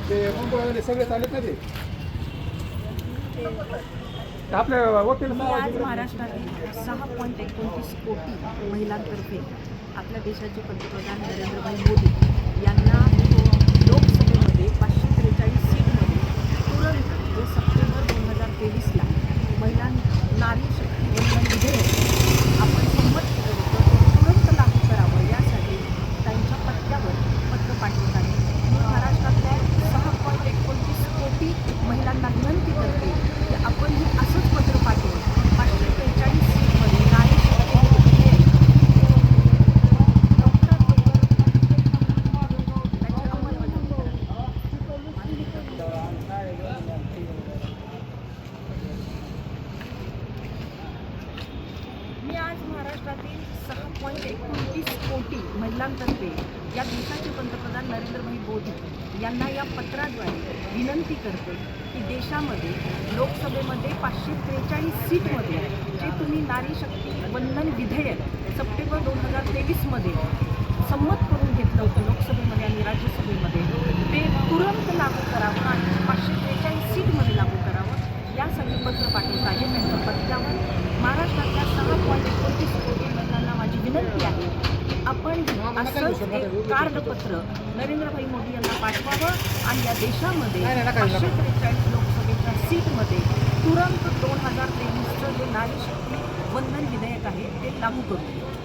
ते सगळे चालत ना ते आपल्या वकील आज महाराष्ट्रातील 6.29 कोटी महिलांतर्फे आपल्या देशाचे पंतप्रधान नरेंद्रभाई मोदी यांना लोकसभेमध्ये 543 सीटमध्ये तुरंत जे सप्टेंबर 2023ला महिला नारी शक्ती वंदन विधेयक आपण संमत केलं होतं ते तुरंत लागू करावं यासाठी त्यांच्या पत्त्यावर पत्र पाठवत आहे. मी महाराष्ट्रातल्या 6.29 कोटी महिलांना विनंती करते की आपण हे असंच पत्र पाठवून 543 सीटमध्ये नारी शक्ती विधेयक त्याची अंमलबजावणी मी आज महाराष्ट्रातील 6.29 कोटी महिलांतर्फे या देशाचे पंतप्रधान नरेंद्रभाई मोदी यांना या पत्राद्वारे विनंती करते की देशामध्ये लोकसभेमध्ये 543 सीटमध्ये जे तुम्ही नारी शक्ती वंदन विधेयक सप्टेंबर 2023मध्ये संमत करून घेतलं होतं लोकसभेमध्ये आणि राज्यसभेमध्ये ते तुरंत लागू करावं आणि 543 सीटमध्ये लागू करावं यासाठी पत्र पाठवत आहे. त्यांच्या पत्त्यावर महाराष्ट्रातल्या 6.29 कोटी महिलांना माझी विनंती आहे की आपण असंच एक कार्डपत्र नरेंद्रभाई मोदी यांना पाठवावं आणि या देशामध्ये 543 लोकसभेच्या सीटमध्ये तुरंत 2023चं जे नारी शक्ती वंदन विधेयक आहे ते लागू करू.